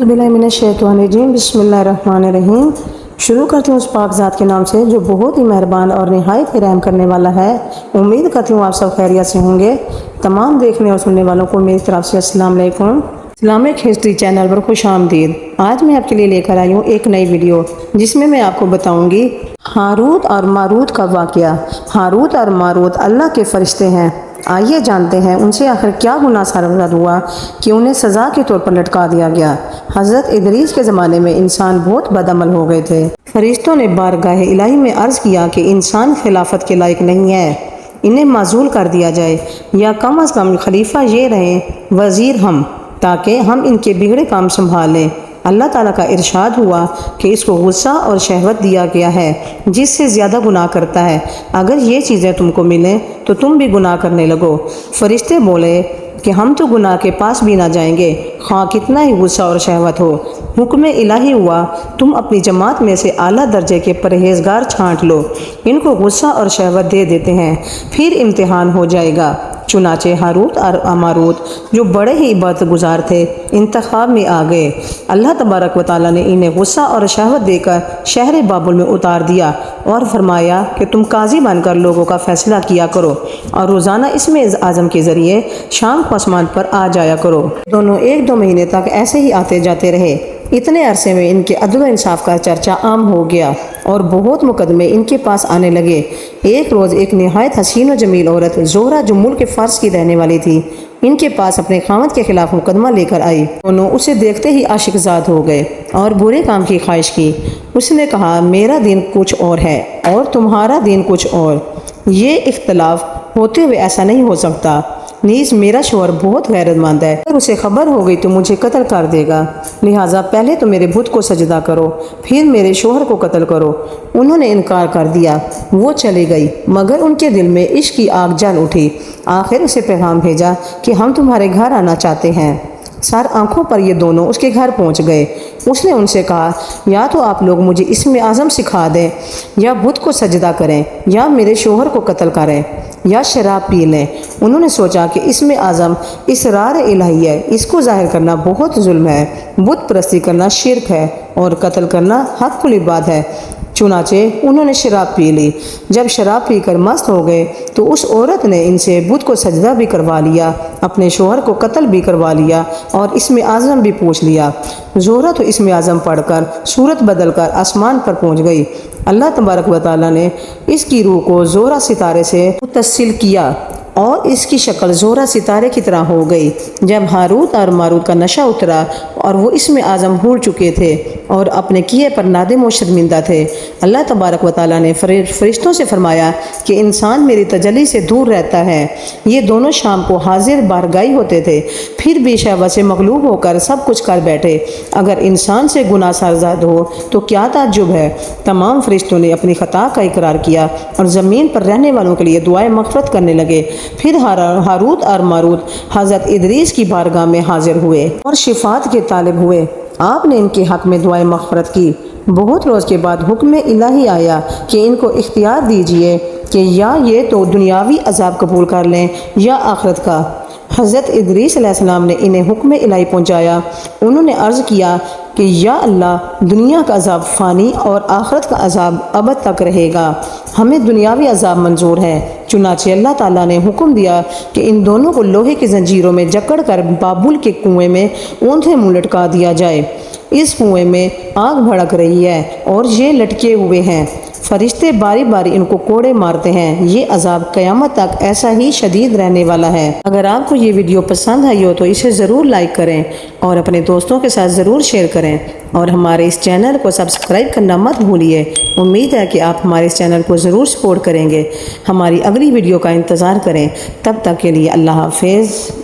बिस्मिल्लाहिर्रहमानिर्रहीम। शुरू करती हूँ उस पाक ज़ात के नाम से जो बहुत ही मेहरबान और निहायत ही रहम करने वाला है। उम्मीद करती हूँ आप सब खैरियत से होंगे। तमाम देखने और सुनने वालों को मेरी तरफ से अस्सलाम वालेकुम। इस्लामिक हिस्ट्री चैनल पर खुश आमदीद। आज मैं आपके लिए लेकर आई हूँ एक नई वीडियो जिसमें मैं आपको बताऊँगी हारूत और मारूत का वाक़या। हारूत और मारूत अल्लाह के फरिश्ते हैं। आइए जानते हैं उनसे आखिर क्या गुनाह सरज़द हुआ कि उन्हें सज़ा के तौर पर लटका दिया गया। हज़रत इदरीस के ज़माने में इंसान बहुत बदअमल हो गए थे। फरिश्तों ने बारगाह इलाही में अर्ज़ किया कि इंसान खिलाफत के लायक नहीं है, इन्हें माजूल कर दिया जाए या कम अज़ कम खलीफा ये रहें वज़ीर हम, ताकि हम इनके बिगड़े काम संभालें। अल्लाह ताला का इरशाद हुआ कि इसको गुस्सा और शहवत दिया गया है जिससे ज़्यादा गुनाह करता है। अगर ये चीज़ें तुमको मिलें तो तुम भी गुनाह करने लगो। फरिश्ते बोले कि हम तो गुनाह के पास भी ना जाएंगे, ख़ां कितना ही गुस्सा और शहवत हो। हुक्म इलाही हुआ तुम अपनी जमात में से आला दर्जे के परहेजगार छांट लो, इनको गुस्सा और शहवत दे देते हैं, फिर इम्तिहान हो जाएगा। चुनाचे हारूत और मारूत जो बड़े ही इबादत गुजार थे इंतखाब में आ गए। अल्लाह तबारक व तआला ने इन्हें गुस्सा और शहवत देकर शहर बाबुल में उतार दिया और फरमाया कि तुम काजी बनकर लोगों का फैसला किया करो और रोज़ाना इसमें आज़म के ज़रिए शाम को आसमान पर आ जाया करो। दोनों 1-2 महीने तक ऐसे ही आते जाते रहे। इतने अरसे में इनके अदल इंसाफ का चर्चा आम हो गया और बहुत मुकदमे इनके पास आने लगे। एक रोज़ एक निहायत हसीन और जमील औरत ज़ोहरा जो मुल्क फ़ारस की रहने वाली थी इनके पास अपने खामद के खिलाफ मुकदमा लेकर आई। दोनों उसे देखते ही आशिकजाद हो गए और बुरे काम की ख्वाहिश की। उसने कहा मेरा दिन कुछ और है और तुम्हारा दिन कुछ और, ये इख्तलाफ होते हुए ऐसा नहीं हो सकता। नीज़ मेरा शोहर बहुत गैरतमंद है, अगर उसे खबर हो गई तो मुझे कत्ल कर देगा, लिहाजा पहले तो मेरे बुत को सजदा करो फिर मेरे शोहर को कत्ल करो। उन्होंने इनकार कर दिया। वो चली गई मगर उनके दिल में इश्क की आग जल उठी। आखिर उसे पैगाम भेजा कि हम तुम्हारे घर आना चाहते हैं। सर आंखों पर ये दोनों उसके घर पहुंच गए। उसने उनसे कहा या तो आप लोग मुझे इसमें आज़म सिखा दें या बुत को सजदा करें या मेरे शोहर को कत्ल करें या शराब पी लें। उन्होंने सोचा कि इसमें आज़म इसरार इलाही है, इसको जाहिर करना बहुत जुल्म है, बुत परस्ती करना शिरक है और कत्ल करना हक़्क़ुल इबाद है। चुनाचे उन्होंने शराब पी ली। जब शराब पीकर मस्त हो गए तो उस औरत ने इनसे बुत को सजदा भी करवा लिया, अपने शोहर को कत्ल भी करवा लिया और इसमें आज़म भी पूछ लिया। ज़ोहरा तो इसमें आज़म पढ़कर सूरत बदलकर आसमान पर पहुंच गई। अल्लाह तबारक व तआला ने इसकी रूह को ज़ोहरा सितारे से मुत्तसिल किया और इसकी शक्ल ज़ोहरा सितारे की तरह हो गई। जब हारूत और मारूत का नशा उतरा और वो इसमें आज़म भूल चुके थे और अपने किए पर नादिम और शर्मिंदा थे, अल्लाह तबारक व तआला ने फरिश्तों से फरमाया कि इंसान मेरी तजल्ली से दूर रहता है। ये दोनों शाम को हाजिर बारगाही होते थे, फिर भी शहवत से मगलूब होकर सब कुछ कर बैठे। अगर इंसान से गुनाह सरज़द हो तो क्या ताज्जुब है। तमाम फरिश्तों ने अपनी ख़ता का इकरार किया और ज़मीन पर रहने वालों के लिए दुआएं मग़फ़िरत करने लगे। फिर हारूत और मारूत हज़रत इदरीस की बारगाह में हाजिर हुए और शिफात के तालिब हुए। आपने इनके हक़ में दुआएं मग़फ़िरत की। बहुत रोज़ के बाद हुक्म इलाही आया कि इनको इख्तियार दीजिए कि या ये तो दुनियावी अज़ाब कबूल कर लें या आखिरत का। हज़रत इदरीस अलैहिस्सलाम ने इन्हें हुक्म इलाही पहुँचाया। उन्होंने अर्ज़ किया कि या अल्लाह दुनिया का अज़ाब फ़ानी और आखिरत का अज़ाब अबद तक रहेगा, हमें दुनियावी अज़ाब मंजूर है। चुनाचे अल्लाह ताला ने हुक्म दिया कि इन दोनों को लोहे की जंजीरों में जकड़ कर बाबुल के कुएं में ऊंधे मुँह लटका दिया जाए। इस कुएं में आग भड़क रही है और ये लटके हुए हैं। फरिश्ते बारी बारी इनको कोड़े मारते हैं। ये अज़ाब क़यामत तक ऐसा ही शदीद रहने वाला है। अगर आपको ये वीडियो पसंद आई हो तो इसे ज़रूर लाइक करें और अपने दोस्तों के साथ ज़रूर शेयर करें और हमारे इस चैनल को सब्सक्राइब करना मत भूलिए। उम्मीद है कि आप हमारे इस चैनल को ज़रूर सपोर्ट करेंगे। हमारी अगली वीडियो का इंतज़ार करें। तब तक के लिए अल्लाह हाफ़िज़।